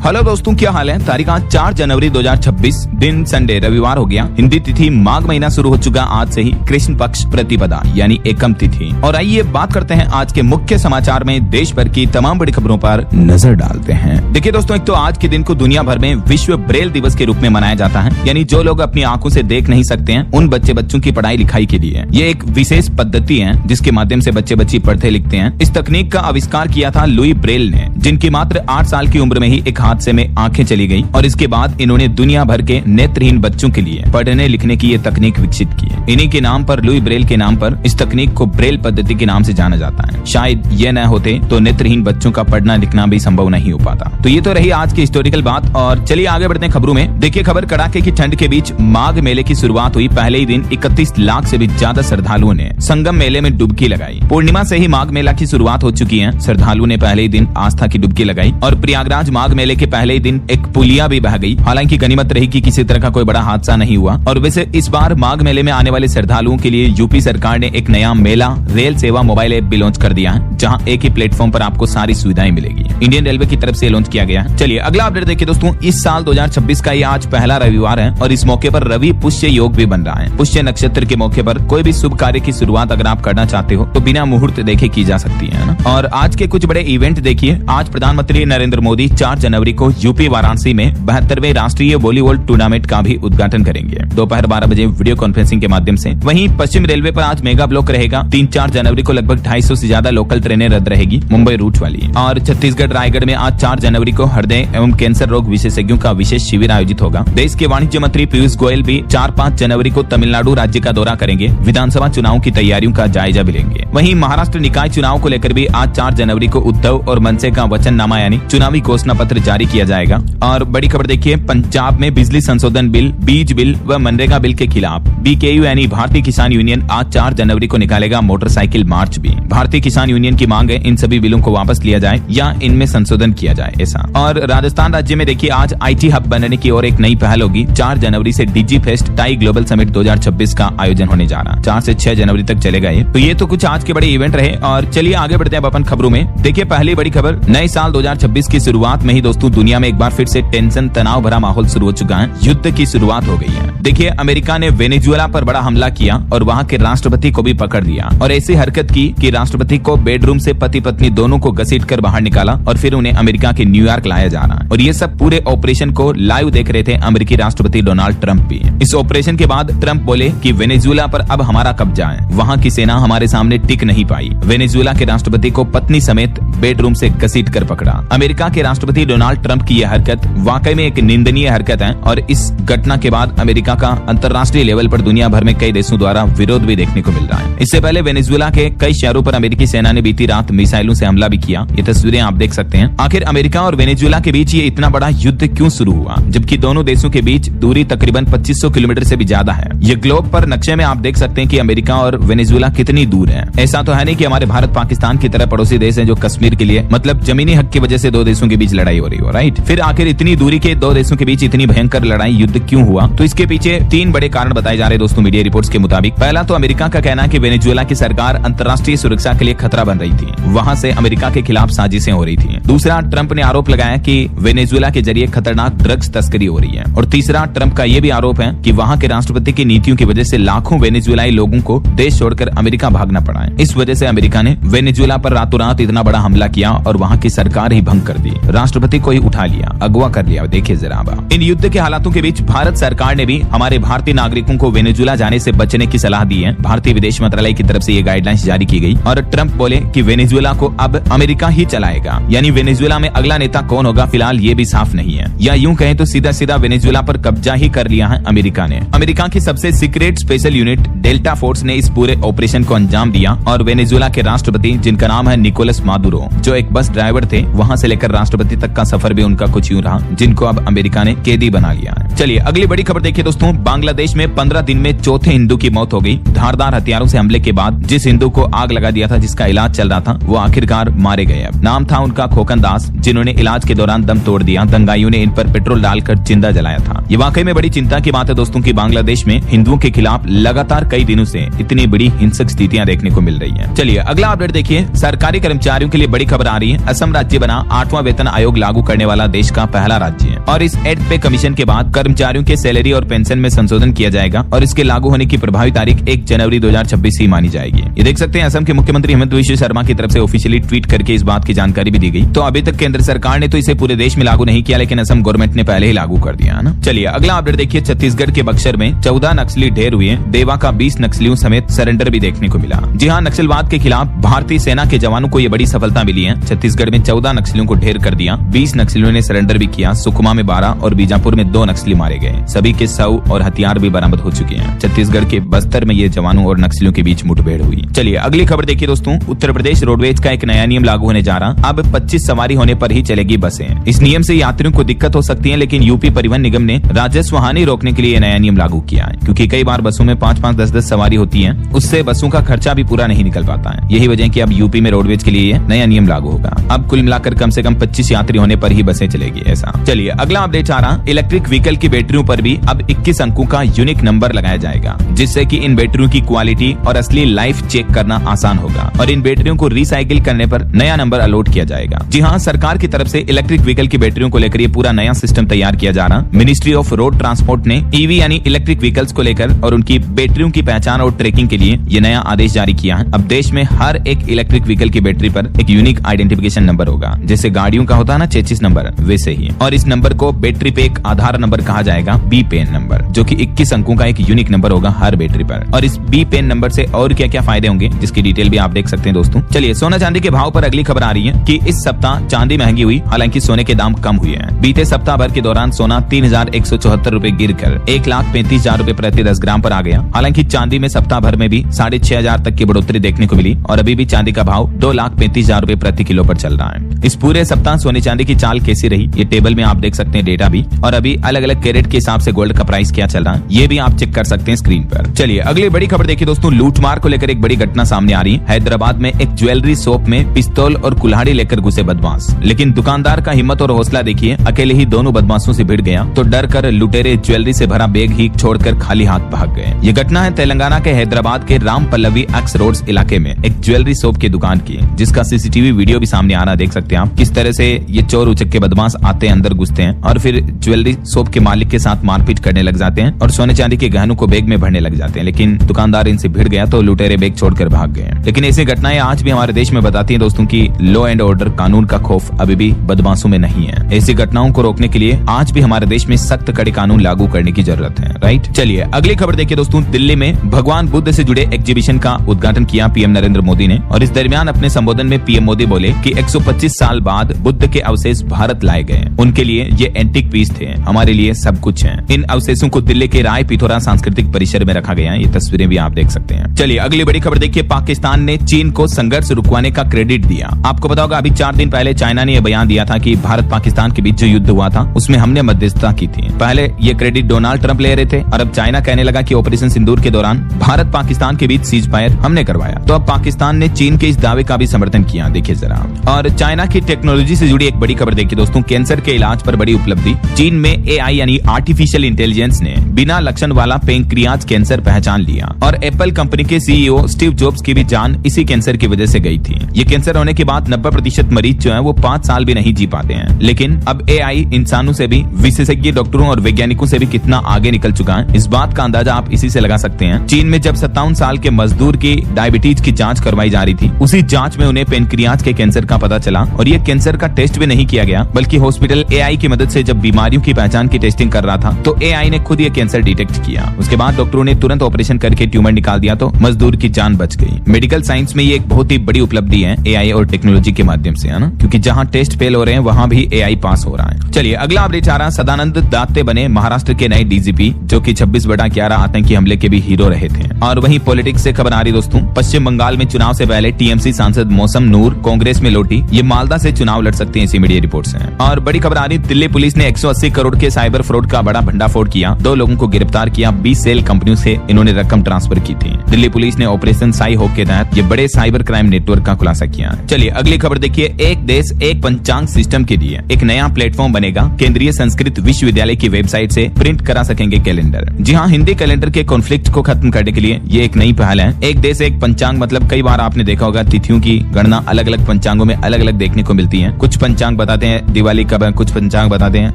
Hello दोस्तों, क्या हाल है। तारीख आज 4 जनवरी 2026, दिन संडे रविवार हो गया। हिंदी तिथि माघ महीना शुरू हो चुका आज से ही। कृष्ण पक्ष प्रतिपदा यानी एकम तिथि। और आइए बात करते हैं आज के मुख्य समाचार में देश भर की तमाम बड़ी खबरों पर नजर डालते हैं। देखिए दोस्तों, एक तो आज के दिन को दुनिया भर में विश्व ब्रेल दिवस के रूप में मनाया जाता है। यानी जो लोग अपनी आंखों से देख नहीं सकते हैं, उन बच्चों की पढ़ाई लिखाई के लिए ये एक विशेष पद्धति है जिसके माध्यम से बच्चे पढ़ते लिखते हैं। इस तकनीक का आविष्कार किया था लुई ब्रेल ने, जिनकी मात्र 8 साल की उम्र में ही एक हादसे में आंखें चली गई और इसके बाद इन्होंने दुनिया भर के नेत्रहीन बच्चों के लिए पढ़ने लिखने की ये तकनीक विकसित की है। इन्हीं के नाम पर, लुई ब्रेल के नाम पर, इस तकनीक को ब्रेल पद्धति के नाम से जाना जाता है। शायद ये न होते तो नेत्रहीन बच्चों का पढ़ना लिखना भी संभव नहीं हो पाता। तो ये तो रही आज की हिस्टोरिकल बात। और चलिए आगे बढ़ते हैं खबरों में। देखिए खबर, कड़ाके की ठंड के बीच माघ मेले की शुरुआत हुई। पहले ही दिन 31 लाख से भी ज्यादा श्रद्धालुओं ने संगम मेले में डुबकी लगाई। पूर्णिमा से ही माघ मेला की शुरुआत हो चुकी है। श्रद्धालुओं ने पहले ही दिन आस्था की डुबकी लगाई और प्रयागराज माघ मेले के पहले ही दिन एक पुलिया भी बह गई। हालांकि गनीमत रही कि किसी तरह का कोई बड़ा हादसा नहीं हुआ। और वैसे इस बार माघ मेले में आने वाले श्रद्धालुओं के लिए यूपी सरकार ने एक नया मेला रेल सेवा मोबाइल ऐप भी लॉन्च कर दिया है, जहां एक ही प्लेटफॉर्म पर आपको सारी सुविधाएं मिलेगी। इंडियन रेलवे की तरफ से लॉन्च किया गया है। चलिए अगला अपडेट देखिए दोस्तों। इस साल 2026 का ये आज पहला रविवार है और इस मौके पर रवि पुष्य योग भी बन रहा है। पुष्य नक्षत्र के मौके पर कोई भी शुभ कार्य की शुरुआत अगर आप करना चाहते हो तो बिना मुहूर्त देखे की जा सकती है ना। और आज के कुछ बड़े इवेंट देखिए। आज प्रधानमंत्री नरेंद्र मोदी 4 जनवरी को यूपी वाराणसी में 72वें राष्ट्रीय वॉलीबॉल टूर्नामेंट का भी उद्घाटन करेंगे, दोपहर 12 बजे वीडियो कॉन्फ्रेंसिंग के माध्यम से। वहीं पश्चिम रेलवे पर आज मेगा ब्लॉक रहेगा। 3-4 जनवरी को लगभग 250 से ज्यादा लोकल ट्रेनें रद्द रहेगी, मुंबई रूट वाली। और छत्तीसगढ़ रायगढ़ में आज 4 जनवरी को हृदय एवं कैंसर रोग विशेषज्ञों का विशेष शिविर आयोजित होगा। देश के वाणिज्य मंत्री पीयूष गोयल भी 4-5 जनवरी को तमिलनाडु राज्य का दौरा करेंगे। विधानसभा चुनाव की तैयारियों का जायजा भी लेंगे। वहीं महाराष्ट्र निकाय चुनाव को लेकर भी आज 4 जनवरी को उद्धव और मनसे का वचननामा यानी चुनावी घोषणा पत्र जारी किया जाएगा। और बड़ी खबर देखिए, पंजाब में बिजली संशोधन बिल, बीज बिल व मनरेगा बिल के खिलाफ बीकेयू यानी भारतीय किसान यूनियन आज 4 जनवरी को निकालेगा मोटरसाइकिल मार्च भी। भारतीय किसान यूनियन की मांग है इन सभी बिलों को वापस लिया जाए या इनमें संशोधन किया जाए ऐसा। और राजस्थान राज्य में देखिए आज आईटी हब बनने की और एक नई पहल होगी। 4 जनवरी से डिजी फेस्ट टाई ग्लोबल समिट 2026 का आयोजन होने जा रहा। 4 से 6 जनवरी तक चलेगा ये। तो ये तो कुछ आज के बड़े इवेंट रहे। और चलिए आगे बढ़ते हैं अपन खबरों में। देखिए पहली बड़ी खबर, नए साल 2026 की शुरुआत में ही दोस्तों दुनिया में एक बार फिर से टेंशन तनाव भरा माहौल शुरू हो चुका है। युद्ध की शुरुआत हो गई है। देखिए अमेरिका ने वेनेजुएला पर बड़ा हमला किया और वहां के राष्ट्रपति को भी पकड़ लिया और ऐसी हरकत की कि राष्ट्रपति को बेडरूम से पति पत्नी दोनों को घसीटकर बाहर निकाला और फिर उन्हें अमेरिका के न्यूयॉर्क लाया जा रहा है। और ये सब पूरे ऑपरेशन को लाइव देख रहे थे अमेरिकी राष्ट्रपति डोनाल्ड ट्रंप भी। इस ऑपरेशन के बाद ट्रंप बोले कि वेनेजुएला पर अब हमारा कब्जा है, वहां की सेना हमारे सामने टिक नहीं पाई। वेनेजुएला के राष्ट्रपति को पत्नी समेत बेडरूम से घसीट कर पकड़ा। अमेरिका के राष्ट्रपति डोनाल्ड ट्रंप की यह हरकत वाकई में एक निंदनीय हरकत है और इस घटना के बाद अमेरिका का अंतर्राष्ट्रीय लेवल पर दुनिया भर में कई देशों द्वारा विरोध भी देखने को मिल रहा है। इससे पहले वेनेजुएला के कई शहरों पर अमेरिकी सेना ने बीती रात मिसाइलों से हमला भी किया। ये तस्वीरें आप देख सकते हैं। आखिर अमेरिका और वेनेजुएला के बीच ये इतना बड़ा युद्ध क्यों शुरू हुआ, जबकि दोनों देशों के बीच दूरी तकरीबन 2500 किलोमीटर से भी ज्यादा है। ये ग्लोब पर नक्शे में आप देख सकते हैं कि अमेरिका और वेनेजुएला कितनी दूर है। ऐसा तो है नहीं कि हमारे भारत पाकिस्तान की तरह पड़ोसी देश है जो कश्मीर के लिए मतलब जमीनी हक की वजह से दो देशों के बीच लड़ाई हो रही हो, राइट। फिर आखिर इतनी दूरी के दो देशों के बीच इतनी भयंकर लड़ाई युद्ध क्यों हुआ, तो इसके पीछे 3 बड़े कारण बताए जा रहे दोस्तों मीडिया रिपोर्ट्स के मुताबिक। पहला तो अमेरिका का कहना है कि वेनेजुएला की सरकार अंतर्राष्ट्रीय सुरक्षा के लिए खतरा बन रही थी, वहां से अमेरिका के खिलाफ साजिशें हो रही थी। दूसरा, ट्रंप ने आरोप लगाया कि वेनेजुएला के जरिए खतरनाक ड्रग्स तस्करी हो रही है। और तीसरा, ट्रंप का यह भी आरोप है कि वहां के राष्ट्रपति की नीतियों की वजह से लाखों वेनेजुएलाई लोगों को देश छोड़कर अमेरिका भागना पड़ा है। इस वजह से अमेरिका ने वेनेजुएला पर रातों रात इतना बड़ा हमला किया और वहां की सरकार ही भंग कर दी, राष्ट्रपति को ही उठा लिया, अगवा कर लिया। देखिए जरा इन युद्ध के हालातों के बीच भारत सरकार ने भी हमारे भारतीय नागरिकों को वेनेजुएला जाने से बचने की सलाह दी है। भारतीय विदेश मंत्रालय की तरफ से ये गाइडलाइंस जारी की गई और ट्रंप बोले कि वेनेजुएला को अब अमेरिका ही चलाएगा। यानी वेनेजुएला में अगला नेता कौन होगा फिलहाल ये भी साफ नहीं है, या यूं कहें तो सीधा सीधा वेनेजुएला पर कब्जा ही कर लिया है अमेरिका ने। अमेरिका की सबसे secret special unit delta force ने इस पूरे ऑपरेशन को अंजाम दिया और वेनेजुएला के राष्ट्रपति, जिनका नाम है निकोलस मादुरो, जो एक बस ड्राइवर थे, वहां से लेकर राष्ट्रपति तक का सफर भी उनका कुछ यूं रहा, जिनको अब अमेरिका ने कैदी बना लिया है। चलिए अगली बड़ी खबर देखिए दोस्तों। बांग्लादेश में 15 दिन में चौथे हिंदू की मौत हो गई। धारदार हथियारों से हमले के बाद जिस हिंदू को आग लगा दिया था, जिसका इलाज चल रहा था, वो आखिरकार मारे गए। अब नाम था उनका खोकन दास, जिन्होंने इलाज के दौरान दम तोड़ दिया। दंगाइयों ने इन पर पेट्रोल डालकर जिंदा जलाया था। ये वाकई में बड़ी चिंता की बात है दोस्तों कि बांग्लादेश में हिंदुओं के खिलाफ लगातार कई दिनों से इतनी बड़ी हिंसक स्थितियां देखने को मिल रही है। चलिए अगला अपडेट देखिए। सरकारी कर्मचारियों के लिए बड़ी खबर आ रही है। असम राज्य बना 8वां वेतन आयोग लागू करने वाला देश का पहला राज्य है। और इस एड पे कमीशन के बाद कर्मचारियों के सैलरी और पेंशन में संशोधन किया जाएगा और इसके लागू होने की प्रभावी तारीख 1 जनवरी 2026 ही मानी जाएगी। ये देख सकते हैं असम के मुख्यमंत्री हेमंत बिश्व शर्मा की तरफ से ऑफिशियली ट्वीट करके इस बात की जानकारी भी दी गई। तो अभी तक केंद्र सरकार ने तो इसे पूरे देश में लागू नहीं किया, लेकिन असम गवर्नमेंट ने पहले ही लागू कर दिया है ना। चलिए अगला अपडेट देखिए, छत्तीसगढ़ के बक्सर में 14 नक्सली ढेर हुए। देवा का 20 नक्सलियों समेत सरेंडर भी देखने को मिला। जी हाँ, नक्सलवाद के खिलाफ भारतीय सेना के जवानों को ये बड़ी सफलता मिली है। छत्तीसगढ़ में 14 नक्सलियों को ढेर कर दिया, 20 नक्सलियों ने सरेंडर भी किया। सुकमा में 12 और बीजापुर में 2 नक्सली मारे गए। सभी के शव और हथियार भी बरामद हो चुके हैं। छत्तीसगढ़ के बस्तर में ये जवानों और नक्सलियों के बीच मुठभेड़ हुई। चलिए अगली खबर देखिए दोस्तों, उत्तर प्रदेश रोडवेज का एक नया नियम लागू होने जा रहा। अब 25 सवारी होने पर ही चलेगी बसें। इस नियम से यात्रियों को दिक्कत हो सकती है, लेकिन यूपी परिवहन निगम ने राजस्व हानि रोकने के लिए नया नियम लागू किया है, क्योंकि कई बार बसों में 5-5, 10-10 सवारी होती है, उससे बसों का खर्चा भी पूरा नहीं निकल पाता है। यही वजह कि अब यूपी में रोडवेज के लिए नया नियम लागू होगा। अब कुल मिलाकर कम से कम 25 यात्री होने पर ही बसें चलेगी ऐसा। चलिए अगला अपडेट आ रहा, इलेक्ट्रिक व्हीकल की बैटरियों पर भी अब 21 अंकों का यूनिक नंबर लगाया जाएगा, जिससे कि इन बैटरियों की क्वालिटी और असली लाइफ चेक करना आसान होगा और इन बैटरियों को रिसाइकिल करने पर नया नंबर अलॉट किया जाएगा। जी हाँ, सरकार की तरफ से इलेक्ट्रिक व्हीकल की बैटरियों को लेकर ये पूरा नया सिस्टम तैयार किया जा रहा। मिनिस्ट्री ऑफ रोड ट्रांसपोर्ट ने ईवी यानी इलेक्ट्रिक व्हीकल्स को लेकर और उनकी बैटरियों की पहचान और ट्रैकिंग के लिए ये नया आदेश जारी किया है। अब देश में हर एक इलेक्ट्रिक व्हीकल की बैटरी पर एक यूनिक आइडेंटिफिकेशन नंबर होगा, जैसे गाड़ियों का होता है ना चेसिस नंबर, वैसे ही। और इस नंबर को बैटरी पे एक आधार नंबर कहा जाएगा, बी पेन नंबर, जो कि 21 अंकों का एक यूनिक नंबर होगा हर बैटरी पर। और इस बी पेन नंबर से और क्या क्या फायदे होंगे, जिसकी डिटेल भी आप देख सकते हैं दोस्तों। चलिए सोना चांदी के भाव पर अगली खबर आ रही है कि इस सप्ताह चांदी महंगी हुई, हालांकि सोने के दाम कम हुए हैं। बीते सप्ताह भर के दौरान सोना 3174 रूपए गिर कर 1,35,000 रूपए प्रति 10 ग्राम पर आ गया। हालांकि चांदी में सप्ताह भर में भी 6,500 तक की बढ़ोतरी देखने को मिली और अभी भी चांदी का भाव 2,35,000 रूपए प्रति किलो पर चल रहा है। इस पूरे सप्ताह सोने चांदी की चाल कैसी रही, ये टेबल में आप देख सकते हैं डेटा भी, और अभी अलग अलग कैरेट के हिसाब से गोल्ड का प्राइस क्या चल रहा है, ये भी आप चेक कर सकते हैं स्क्रीन पर। चलिए अगली बड़ी खबर देखिए दोस्तों, लूटमार को लेकर एक बड़ी घटना सामने आ रही है। हैदराबाद में एक ज्वेलरी शॉप में पिस्तौल और कुल्हाड़ी लेकर घुसे बदमाश, लेकिन दुकानदार का हिम्मत और हौसला देखिए, अकेले ही दोनों बदमाशों से भिड़ गया तो डर कर लुटेरे ज्वेलरी से भरा बैग ही छोड़कर खाली हाथ भाग गए। ये घटना है तेलंगाना के हैदराबाद के राम पल्लवी एक्स रोड्स इलाके में एक ज्वेलरी शॉप की दुकान की, जिसका सीसीटीवी वीडियो भी सामने आ रहा है। देख सकते हैं आप किस तरह से ये चोर उचक के बदमाश आते हैं, अंदर घुसते हैं और फिर ज्वेलरी शॉप के मालिक के साथ मारपीट करने लग जाते हैं और सोने चांदी के गहनों को बैग में भरने लग जाते हैं। लेकिन दुकानदार इनसे भिड़ गया तो लुटेरे बैग छोड़कर भाग गए। लेकिन ऐसी घटनाएं आज भी हमारे देश में बताती हैं दोस्तों की लॉ एंड ऑर्डर, कानून का खौफ अभी भी बदमाशों में नहीं है। ऐसी घटनाओं को रोकने के लिए आज भी हमारे देश में सख्त कड़े कानून लागू करने की जरूरत है, राइट। चलिए अगली खबर देखिए दोस्तों, दिल्ली में भगवान बुद्ध से जुड़े एग्जीबिशन का उद्घाटन किया पीएम नरेंद्र मोदी ने और इस दरमियान अपने संबोधन में पीएम मोदी बोले कि 125 साल बाद बुद्ध के अवशेष भारत लाए गए। उनके लिए ये एंटीक पीस थे, हमारे लिए सब कुछ है। इन अवशेषों को दिल्ली के राय पिथौरा सांस्कृतिक परिसर में रखा गया है। ये तस्वीरें भी आप देख सकते हैं। चलिए अगली बड़ी खबर देखिए, पाकिस्तान ने चीन को संघर्ष रुकवाने का क्रेडिट दिया। आपको पता होगा अभी 4 दिन पहले चाइना ने यह बयान दिया था कि भारत पाकिस्तान के बीच जो युद्ध हुआ था उसमें हमने मध्यस्थता की थी। पहले ये क्रेडिट डोनाल्ड ट्रंप ले रहे थे और अब चाइना कहने लगा कि ऑपरेशन सिंदूर के दौरान भारत पाकिस्तान के बीच सीज फायर हमने करवाया। तो अब पाकिस्तान ने चीन के इस दावे का भी समर्थन किया। देखिए जरा, और चाइना की टेक्नोलॉजी से जुड़ी एक बड़ी खबर देखिए दोस्तों, कैंसर के इलाज पर बड़ी उपलब्धि। चीन में एआई यानी आर्टिफिशियल इंटेलिजेंस ने बिना लक्षण वाला पेंक्रियाज कैंसर पहचान लिया और एप्पल कंपनी के सीईओ स्टीव जॉब्स की भी जान इसी कैंसर की वजह से गई थी। ये कैंसर होने के बाद 90% मरीज जो है वो 5 साल भी नहीं जी पाते हैं। लेकिन अब एआई इंसानों से भी, विशेषज्ञ डॉक्टरों और वैज्ञानिकों से भी कितना आगे निकल चुका है, इस बात का अंदाजा आप इसी से लगा सकते हैं। चीन में जब 57 साल के मजदूर की डायबिटीज की जांच करवाई जा रही थी, उसी जांच में उन्हें पेनक्रियाज के कैंसर का पता चला और ये कैंसर का टेस्ट भी नहीं किया गया, बल्कि हॉस्पिटल एआई की मदद से जब बीमारियों की पहचान की टेस्टिंग कर रहा था तो एआई ने खुद ये कैंसर डिटेक्ट किया। उसके बाद डॉक्टरों ने तुरंत ऑपरेशन करके ट्यूमर निकाल दिया तो मजदूर की जान बच गई। मेडिकल साइंस में ये एक बहुत ही बड़ी उपलब्धि है एआई और टेक्नोलॉजी के माध्यम से, है ना, क्योंकि जहां टेस्ट फेल हो रहे हैं वहां भी एआई पास हो रहा है। चलिए अगला अपडेट आ रहा, सदानंद दाते बने महाराष्ट्र के नए डीजीपी, जो कि 26/11 आतंकी हमले के भी हीरो रहे थे। और वहीं पॉलिटिक्स से खबर आ रही दोस्तों, पश्चिम बंगाल में चुनाव से पहले टीएमसी सांसद मौसम नूर कांग्रेस में लौटी, ये मालदा से चुनाव लड़ सकते हैं, ऐसी मीडिया रिपोर्ट्स हैं। और बड़ी खबर आ रही, दिल्ली पुलिस ने 180 करोड़ के साइबर फ्रॉड का बड़ा भंडाफोड़ किया, 2 लोगों को गिरफ्तार किया, 20 सेल कंपनियों से इन्होंने रकम ट्रांसफर की थी। दिल्ली पुलिस ने ऑपरेशन साई होक के तहत ये बड़े साइबर क्राइम नेटवर्क का खुलासा किया। चलिए अगली खबर देखिए, एक देश एक पंचांग सिस्टम के लिए एक नया प्लेटफॉर्म बनेगा। केंद्रीय संस्कृत विश्वविद्यालय की वेबसाइट से प्रिंट करा सकेंगे कैलेंडर। जी हाँ, हिंदी कैलेंडर के कॉन्फ्लिक्ट को खत्म करने के लिए ये एक नई पहल है। एक देश एक पंचांग मतलब कई बार आपने देखा होगा तिथियों की गणना अलग अलग पंचांगों में अलग अलग देखने को मिलती है। कुछ पंचांग बता बताते हैं दिवाली कब है, कुछ पंचांग बताते हैं,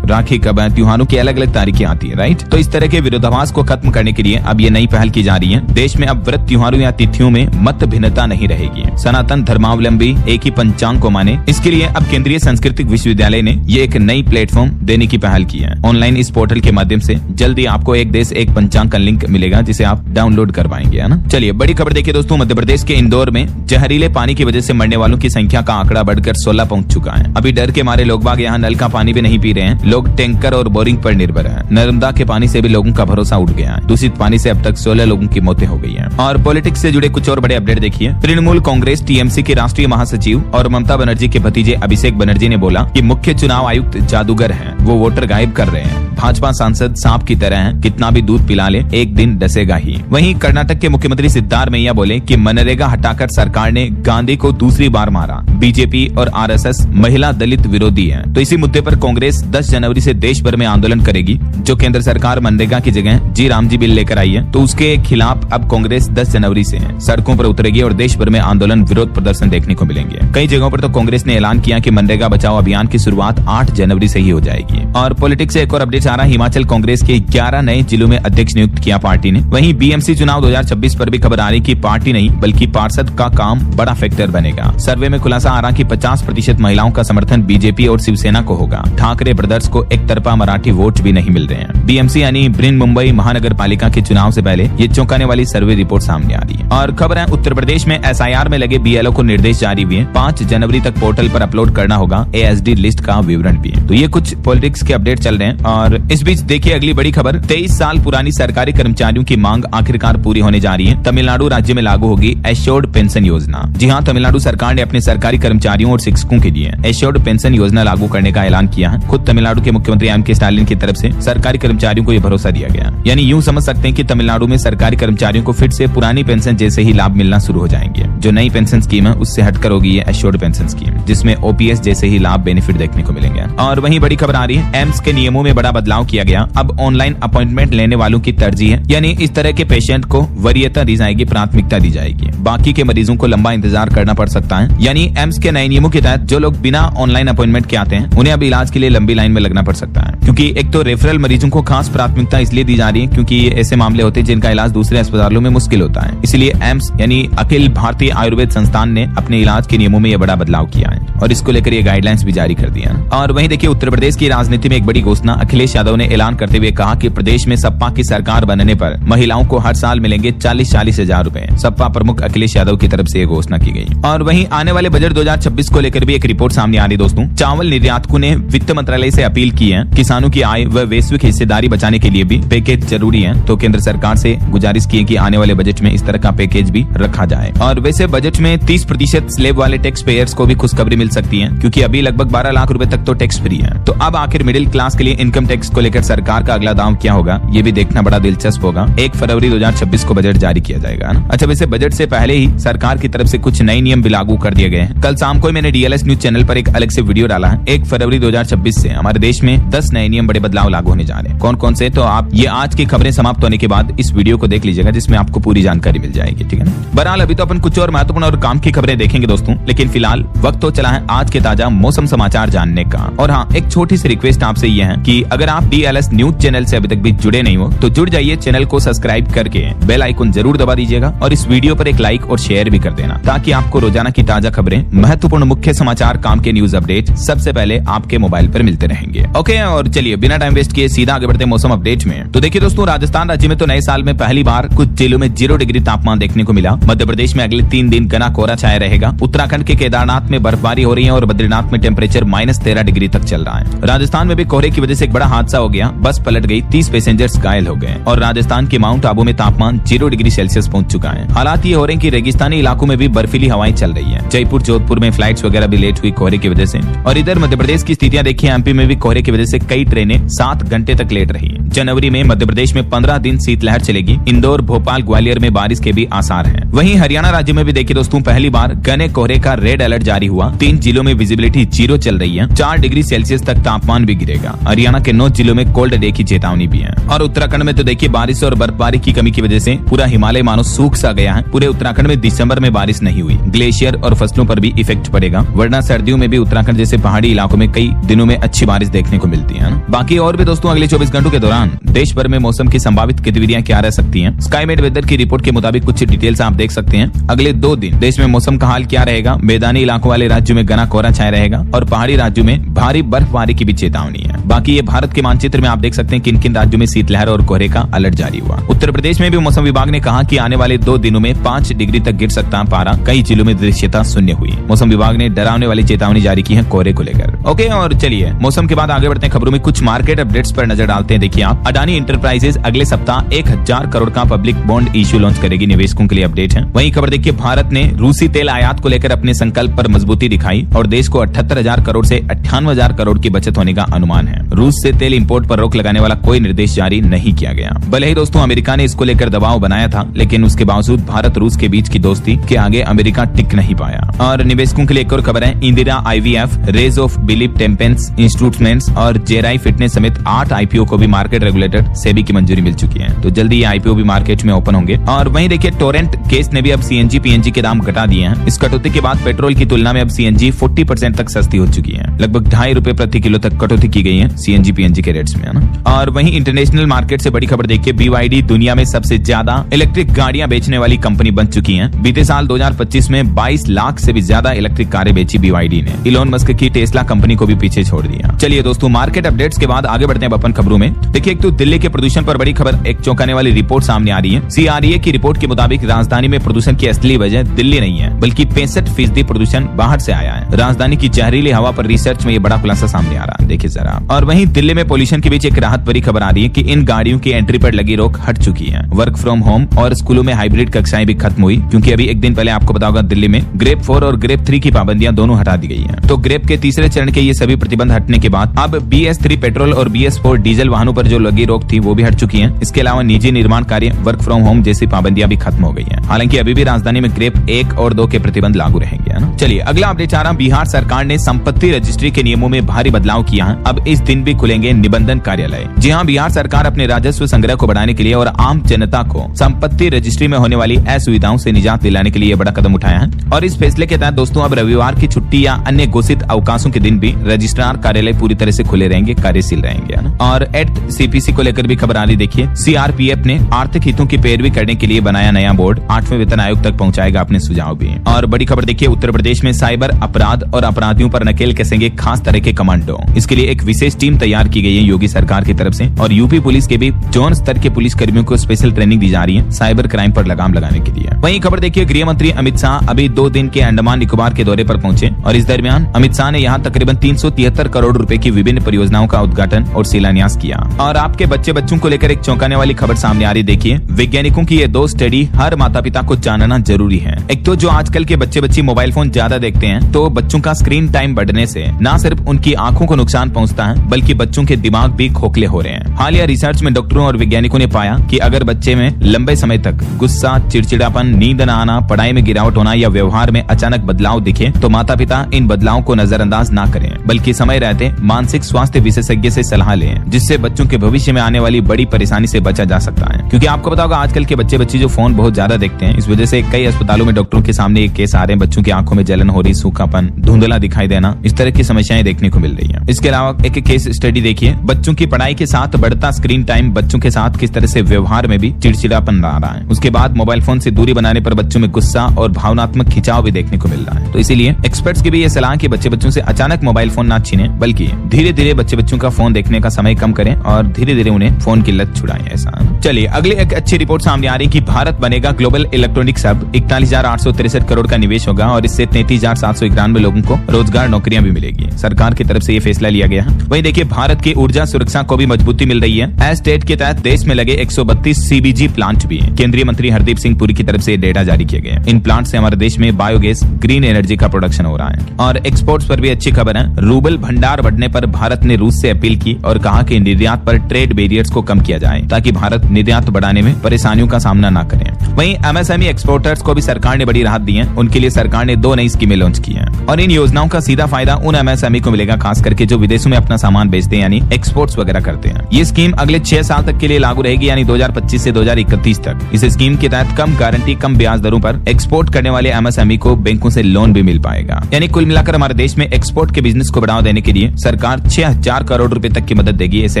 राखी कब है, त्योहारों की अलग अलग तारीखें आती है, राइट। तो इस तरह के विरोधाभास को खत्म करने के लिए अब ये नई पहल की जा रही है। देश में अब व्रत, त्योहारों या तिथियों में मत भिन्नता नहीं रहेगी। सनातन धर्मावलंबी एक ही पंचांग को माने, इसके लिए अब केंद्रीय सांस्कृतिक विश्वविद्यालय ने ये एक नई प्लेटफॉर्म देने की पहल की है। ऑनलाइन इस पोर्टल के माध्यम से जल्दी आपको एक देश एक पंचांग का लिंक मिलेगा, जिसे आप डाउनलोड कर पाएंगे, है ना। चलिए बड़ी खबर देखिए दोस्तों, मध्य प्रदेश के इंदौर में जहरीले पानी की वजह से मरने वालों की संख्या का आंकड़ा बढ़कर 16 पहुंच चुका है। अभी डर के मारे लोग बाग यहाँ नल का पानी भी नहीं पी रहे हैं, लोग टैंकर और बोरिंग पर निर्भर हैं। नर्मदा के पानी से भी लोगों का भरोसा उठ गया है। दूषित पानी से अब तक 16 लोगों की मौतें हो गई हैं। और पॉलिटिक्स से जुड़े कुछ और बड़े अपडेट देखिए। तृणमूल कांग्रेस टीएमसी के राष्ट्रीय महासचिव और ममता बनर्जी के भतीजे अभिषेक बनर्जी ने बोला कि मुख्य चुनाव आयुक्त जादूगर हैं, वो वोटर गायब कर रहे हैं। भाजपा सांसद सांप की तरह हैं, कितना भी दूध पिला ले एक दिन डसेगा ही। वहीं कर्नाटक के मुख्यमंत्री सिद्धारमैया बोले कि मनरेगा हटाकर सरकार ने गांधी को दूसरी बार मारा। बीजेपी और आरएसएस महिला दलित विरोधी है। तो इसी मुद्दे पर कांग्रेस 10 जनवरी से देश भर में आंदोलन करेगी। जो केंद्र सरकार मनरेगा की जगह जी राम जी बिल लेकर आई है, तो उसके खिलाफ अब कांग्रेस 10 जनवरी से सड़कों पर उतरेगी और देश भर में आंदोलन, विरोध प्रदर्शन देखने को मिलेंगे। कई जगहों पर तो कांग्रेस ने ऐलान किया कि मनरेगा बचाओ अभियान की शुरुआत 8 जनवरी से ही हो जाएगी। और पॉलिटिक्स से एक और अपडेट आ रहा है। हिमाचल कांग्रेस के 11 नए जिलों में अध्यक्ष नियुक्त किया पार्टी ने। वहीं बीएमसी चुनाव 2026 पर भी खबर आ रही कि पार्टी नहीं बल्कि पार्षद का काम बड़ा फैक्टर बनेगा। सर्वे में खुलासा आ रहा कि 50% महिलाओं का समर्थन बीजेपी और शिवसेना को होगा। ठाकरे ब्रदर्स को एक तरफा मराठी वोट भी नहीं मिल रहे हैं। बीएमसी यानी ब्रिन मुंबई महानगर पालिका के चुनाव से पहले ये चौंकाने वाली सर्वे रिपोर्ट सामने आ रही है। और खबर है उत्तर प्रदेश में एसआईआर में लगे बीएलओ को निर्देश जारी हुए। 5 जनवरी तक पोर्टल पर अपलोड करना होगा एएसडी लिस्ट का विवरण भी। तो ये कुछ पॉलिटिक्स के अपडेट चल रहे हैं। और इस बीच देखिए अगली बड़ी खबर, 23 साल पुरानी सरकारी कर्मचारियों की मांग आखिरकार पूरी होने जा रही है। तमिलनाडु राज्य में लागू होगी एश्योर्ड पेंशन योजना। जी हाँ, तमिलनाडु सरकार ने अपने सरकारी कर्मचारियों और शिक्षकों के लिए एश्योर्ड पेंशन योजना लागू करने का ऐलान किया है। खुद तमिलनाडु के मुख्यमंत्री एम.के. स्टालिन की तरफ से सरकारी कर्मचारियों को यह भरोसा दिया गया। यानी यूं समझ सकते हैं कि तमिलनाडु में सरकारी कर्मचारियों को फिर से पुरानी पेंशन जैसे ही लाभ मिलना शुरू हो जाएंगे। जो नई पेंशन स्कीम है उससे हटकर होगी ये एश्योर्ड पेंशन स्कीम, जिसमें ओपीएस जैसे ही लाभ बेनिफिट देखने को मिलेंगे। और वहीं बड़ी खबर आ रही है, एम्स के नियमों में बड़ा बदलाव किया गया। अब ऑनलाइन अपॉइंटमेंट लेने वालों की तरजीह है, यानी इस तरह के पेशेंट को वरीयता दी जाएगी, प्राथमिकता दी जाएगी। बाकी के मरीजों को लंबा इंतजार करना पड़ सकता है। यानी एम्स के नए नियमों के तहत जो लोग बिना ऑनलाइन अपॉइंटमेंट के आते हैं उन्हें अब इलाज के लिए लंबी लाइन में लगना पड़ सकता है। क्योंकि एक तो रेफरल मरीजों को खास प्राथमिकता इसलिए दी जा रही है क्योंकि ये ऐसे मामले होते हैं जिनका इलाज दूसरे अस्पतालों में मुश्किल होता है। इसलिए एम्स यानी अखिल भारतीय आयुर्वेद संस्थान ने अपने इलाज के नियमों में यह बड़ा बदलाव किया है और इसको लेकर ये गाइडलाइंस भी जारी कर दिया है। और वहीं देखिए उत्तर प्रदेश की राजनीति में एक बड़ी घोषणा, अखिलेश यादव ने ऐलान करते हुए कहा कि प्रदेश में सपा की सरकार बनने पर महिलाओं को हर साल मिलेंगे 40-40 हजार रूपए। सपा प्रमुख अखिलेश यादव की तरफ से ये घोषणा की गई। और वहीं आने वाले बजट 2026 को लेकर भी एक रिपोर्ट सामने आ रही दोस्तों। चावल निर्यातकों ने वित्त मंत्रालय से अपील की है, किसानों की आय व वैश्विक हिस्सेदारी बचाने के लिए भी पैकेज जरूरी है। तो केंद्र सरकार से गुजारिश की है कि आने वाले बजट में इस तरह का पैकेज भी रखा जाए। और वैसे बजट में 30% स्लेब वाले टैक्स पेयर्स को भी खुशखबरी मिल सकती है, क्योंकि अभी लगभग 12 लाख रुपए तक तो टैक्स फ्री है। तो अब आखिर मिडिल क्लास के लिए इनकम टैक्स को लेकर सरकार का अगला दांव क्या होगा, ये भी देखना बड़ा दिलचस्प होगा। 1 फरवरी 2026 को बजट जारी किया जाएगा। अच्छा, वैसे बजट से पहले ही सरकार की तरफ से कुछ नए नियम भी लागू कर दिए गए हैं। कल शाम को मैंने डीएलएस न्यूज चैनल पर एक अलग से वीडियो डाला है। 1 फरवरी 2026 से हमारे देश में 10 नए नियम, बड़े बदलाव लागू होने जा रहे हैं। कौन कौन से, तो आप ये आज की खबरें समाप्त होने के बाद इस वीडियो को देख लीजिएगा, जिसमें आपको पूरी जानकारी मिल जाएगी। ठीक है ना। बहरहाल अभी तो अपन कुछ और महत्वपूर्ण और काम की खबरें देखेंगे दोस्तों, लेकिन फिलहाल वक्त तो चला है आज के ताजा मौसम समाचार जानने का। और हाँ, एक छोटी सी रिक्वेस्ट आपसे ये है कि अगर आप डीएलएस न्यूज चैनल से अभी तक भी जुड़े नहीं हो तो जुड़ जाइए, चैनल को सब्सक्राइब करके बेल आइकन जरूर दबा दीजिएगा और इस वीडियो पर एक लाइक और शेयर भी कर देना, ताकि आपको रोजाना की ताजा खबरें, महत्वपूर्ण मुख्य समाचार, काम के न्यूज अपडेट सबसे पहले आपके मोबाइल पर मिलते रहेंगे। ओके, और चलिए बिना टाइम वेस्ट किए सीधा आगे बढ़ते मौसम अपडेट में। तो देखिए दोस्तों, राजस्थान राज्य में तो नए साल में पहली बार कुछ जिलों में 0 डिग्री तापमान देखने को मिला। मध्य प्रदेश में अगले 3 दिन घना कोहरा छाया रहेगा। उत्तराखंड के केदारनाथ में बर्फबारी हो रही है और बद्रीनाथ में टेम्परेचर -13 डिग्री तक चल रहा है। राजस्थान में भी कोहरे की वजह से एक बड़ा हादसा हो गया, बस पलट गई, 30 पैसेंजर्स घायल हो गए। और राजस्थान के माउंट आबू में तापमान 0 डिग्री सेल्सियस पहुंच चुका है। हालात ये हो रहे हैं कि रेगिस्तानी इलाकों में भी बर्फीली हवाएं चल रही है। जयपुर, जोधपुर में फ्लाइट्स वगैरह भी लेट हुई कोहरे की वजह से। और इधर मध्य प्रदेश की स्थितियां देखिए, एमपी में भी कोहरे की वजह से कई ट्रेनें 7 घंटे तक लेट रही। जनवरी में मध्य प्रदेश में 15 दिन शीतलहर चलेगी। इंदौर, भोपाल, ग्वालियर में बारिश के भी आसार हैं। वहीं हरियाणा राज्य में भी देखिए दोस्तों, पहली बार घने कोहरे का रेड अलर्ट जारी हुआ। 3 जिलों में विजिबिलिटी 0 चल रही है। 4 डिग्री सेल्सियस तक तापमान भी गिरेगा। हरियाणा के 9 जिलों में कोल्ड डे की चेतावनी भी है। और उत्तराखंड में तो देखिए, बारिश और बर्फबारी की कमी की वजह से पूरा हिमालय मानो सूख सा गया है। पूरे उत्तराखंड में दिसंबर में बारिश नहीं हुई। ग्लेशियर और फसलों पर भी इफेक्ट पड़ेगा, वरना सर्दियों में भी उत्तराखंड जैसे से पहाड़ी इलाकों में कई दिनों में अच्छी बारिश देखने को मिलती है। बाकी और भी दोस्तों अगले 24 घंटों के दौरान देश भर में मौसम की संभावित गतिविधियां क्या रह सकती हैं। स्काईमेट वेदर की रिपोर्ट के मुताबिक कुछ डिटेल्स आप देख सकते हैं। अगले 2 दिन देश में मौसम का हाल क्या रहेगा। मैदानी इलाकों वाले राज्यों में घना कोहरा छाया रहेगा और पहाड़ी राज्यों में भारी बर्फबारी की भी चेतावनी है। बाकी ये भारत के मानचित्र में आप देख सकते हैं किन किन राज्यों में शीतलहर और कोहरे का अलर्ट जारी हुआ। उत्तर प्रदेश में भी मौसम विभाग ने कहा कि आने वाले 2 दिनों में 5 डिग्री तक गिर सकता पारा। कई जिलों में दृश्यता शून्य हुई। मौसम विभाग ने डरावने वाली चेतावनी जारी की है कोहरे को लेकर। ओके, और चलिए मौसम के बाद आगे बढ़ते हैं खबरों में। कुछ मार्केट अपडेट्स पर नजर डालते हैं। देखिए आप, अडानी इंटरप्राइजेज अगले सप्ताह 1000 करोड़ का पब्लिक बॉन्ड इश्यू लॉन्च करेगी। निवेशकों के लिए अपडेट है। वहीं खबर देखिए, भारत ने रूसी तेल आयात को लेकर अपने संकल्प पर मजबूती दिखाई और देश को 78,000 करोड़ से 98,000 करोड़ की बचत होने का अनुमान है। रूस से तेल इंपोर्ट पर रोक लगाने वाला कोई निर्देश जारी नहीं किया गया। भले ही दोस्तों अमेरिका ने इसको लेकर दबाव बनाया था, लेकिन उसके बावजूद भारत रूस के बीच की दोस्ती के आगे अमेरिका टिक नहीं पाया। और निवेशकों के लिए एक और खबर है। Indira IVF, rays of believe टेम्पेंस इंस्ट्रूमेंट्स और जेराई फिटनेस समेत 8 IPO को भी मार्केट रेगुलेटर सेबी की मंजूरी मिल चुकी है। तो जल्दी ये IPO भी मार्केट में ओपन होंगे। और वहीं देखिए, टोरेंट केस ने भी अब CNG PNG के दाम घटा दिए हैं। इस कटौती के बाद पेट्रोल की तुलना में अब CNG 40% तक सस्ती हो चुकी है। लगभग 2.5 रुपए प्रति किलो तक कटौती की गई है CNG PNG के रेट्स में, है ना। और वहीं इंटरनेशनल मार्केट से बड़ी खबर देखिए, BYD दुनिया में सबसे ज्यादा इलेक्ट्रिक गाड़ियां बेचने वाली कंपनी बन चुकी है। बीते साल 2025 में 22 लाख से भी ज्यादा इलेक्ट्रिक कारें बेची BYD ने। इलोन मस्क की टेस्ला कंपनी को भी पीछे छोड़ दिया। चलिए दोस्तों, मार्केट अपडेट्स के बाद आगे बढ़ते हैं अपन खबरों में। देखिए, एक तो दिल्ली के प्रदूषण पर बड़ी खबर, एक चौंकाने वाली रिपोर्ट सामने आ रही है। CREA की रिपोर्ट के मुताबिक राजधानी में प्रदूषण की असली वजह दिल्ली नहीं है, बल्कि 65% प्रदूषण बाहर से आया है। राजधानी की जहरीली हवा पर रिसर्च में ये बड़ा खुलासा सामने आ रहा है। देखिए जरा। और वहीं दिल्ली में पोल्यूशन के बीच एक राहत भरी खबर आ रही है कि इन गाड़ियों की एंट्री पर लगी रोक हट चुकी है। वर्क फ्रॉम होम और स्कूलों में हाइब्रिड कक्षाएं भी खत्म हुई, क्योंकि अभी एक दिन पहले आपको पता होगा दिल्ली में ग्रेप 4 और ग्रेप 3 की पाबंदियां दोनों हटा दी गई हैं। तो ग्रेप के तीसरे चरण के ये सभी प्रतिबंध हटने के बाद अब BS3 पेट्रोल और BS4 डीजल वाहनों पर जो लगी रोक थी वो भी हट चुकी है। इसके अलावा निजी निर्माण कार्य, वर्क फ्रॉम होम जैसी पाबंदियां भी खत्म हो गई है। हालांकि अभी भी राजधानी में ग्रेप 1 और 2 के प्रतिबंध लागू रहेंगे, है ना। चलिए अगला अपडेट आ रहा। बिहार सरकार ने संपत्ति रजिस्ट्री के नियमों में भारी बदलाव किया है। अब इस दिन भी खुलेंगे निबंधन कार्यालय। जी हाँ, बिहार सरकार अपने राजस्व संग्रह को बढ़ाने के लिए और आम जनता को संपत्ति रजिस्ट्री में होने वाली असुविधाओं से निजात दिलाने के लिए बड़ा कदम उठाया है। और इस फैसले के तहत दोस्तों अब रविवार की छुट्टी या अन्य घोषित अवकाशों के दिन भी रजिस्ट्रार कार्यालय पूरी तरह से खुले रहेंगे, कार्यशील रहेंगे, है ना। और CPC को लेकर भी खबर आ रही। देखिए, CRPF ने आर्थिक हितों की पैरवी करने के लिए बनाया नया बोर्ड। 8वें वेतन आयोग तक पहुंचाएगा अपने सुझाव भी। और बड़ी खबर देखिए, उत्तर प्रदेश में साइबर अपराध और अपराधियों पर नकेल कसेंगे खास तरह के कमांडो। इसके लिए एक विशेष टीम तैयार की गई है योगी सरकार की तरफ से। और यूपी पुलिस के भी जोन स्तर के पुलिस कर्मियों को स्पेशल ट्रेनिंग दी जा रही है साइबर क्राइम पर लगाम लगाने के लिए। वहीं खबर देखिए, गृह मंत्री अमित शाह अभी 2 दिन के अंडमान निकोबार के दौरे पर पहुंचे और इस दरमियान अमित शाह ने यहाँ तकरीबन 373 करोड़ रुपए की विभिन्न परियोजनाओं का उद्घाटन और शिलान्यास किया। और आपके बच्चों को लेकर एक चौंकाने वाली खबर सामने आ रही। देखिए, वैज्ञानिकों की ये 2 स्टडी हर माता पिता को जानना जरूरी है। एक तो जो आजकल के बच्चे मोबाइल फोन ज्यादा देखते हैं, तो बच्चों का स्क्रीन टाइम बढ़ने से न सिर्फ उनकी आंखों को नुकसान पहुंचता है, बल्कि बच्चों के दिमाग भी खोखले हो रहे हैं। हालिया रिसर्च में डॉक्टरों और वैज्ञानिकों ने पाया कि अगर बच्चे में लंबे समय तक गुस्सा, चिड़चिड़ापन, नींद न आना, पढ़ाई में गिरावट होना या व्यवहार में अचानक बदलाव दिखे, तो माता पिता इन बदलावों को नजरअंदाज न करें, बल्कि समय रहते मानसिक स्वास्थ्य विशेषज्ञ से सलाह लें, जिससे बच्चों के भविष्य में आने वाली बड़ी परेशानी से बचा जा सकता है। क्योंकि आपको पता होगा आजकल के बच्चे जो फोन बहुत ज्यादा देखते हैं, इस वजह से कई अस्पतालों में डॉक्टरों के सामने एक केस आ रहे हैं, बच्चों की आंखों में जलन हो रही, सूखापन, धुंधला दिखाई देना, इस तरह की समस्याएं देखने को मिल रही है। इसके अलावा एक केस स्टडी देखिए, बच्चों की पढ़ाई के साथ बढ़ता स्क्रीन टाइम बच्चों के साथ किस तरह से व्यवहार में भी चिड़चिड़ापन आ रहा है। उसके बाद मोबाइल फोन से दूरी बनाने पर बच्चों में गुस्सा और भावनात्मक खिंचाव भी देखने को मिल रहा है। तो इसीलिए एक्सपर्ट्स की भी ये सलाह कि बच्चों से अचानक मोबाइल फोन ना छीने, बल्कि धीरे धीरे बच्चों का फोन देखने का समय कम करें और धीरे धीरे उन्हें फोन की लत छुड़ाएं। ऐसा चलिए अगली एक अच्छी रिपोर्ट सामने आ रही कि भारत बनेगा ग्लोबल इलेक्ट्रॉनिक्स हब। 41,863 करोड़ का निवेश होगा और इससे 33,791 लोगों को रोजगार नौकरियां भी मिलेगी। सरकार की तरफ से ये फैसला लिया गया है। वहीं देखिए, भारत की ऊर्जा सुरक्षा को भी मजबूती मिल रही है। एस्टेट के तहत देश में लगे 132 CBG प्लांट भी हैं। केंद्रीय मंत्री हरदीप सिंह पुरी की तरफ से डेटा जारी किए गए। इन प्लांट से हमारे देश में बायोगैस, ग्रीन एनर्जी का प्रोडक्शन हो रहा है। और एक्सपोर्ट्स पर भी अच्छी खबर है। रूबल भंडार बढ़ने पर भारत ने रूस से अपील की और कहा कि निर्यात पर ट्रेड बैरियर्स को कम किया जाए, ताकि भारत निर्यात बढ़ाने में परेशानियों का सामना न करें। वहीं MSME एक्सपोर्टर्स को भी सरकार ने बड़ी राहत दी है। उनके लिए सरकार ने 2 नई स्कीमें लॉन्च की हैं और इन योजनाओं का सीधा फायदा उन MSME को मिलेगा, खास करके जो विदेशों में अपना सामान सामान बेचते हैं, यानी एक्सपोर्ट्स वगैरह करते हैं। ये स्कीम अगले 6 साल तक के लिए लागू रहेगी, यानी 2025 से 2031 तक। इस स्कीम के तहत कम गारंटी, कम ब्याज दरों पर एक्सपोर्ट करने वाले एमएसएमई को बैंकों से लोन भी मिल पाएगा। यानी कुल मिलाकर हमारे देश में एक्सपोर्ट के बिजनेस को बढ़ावा देने के लिए सरकार 6000 करोड़ रुपए तक की मदद देगी ऐसे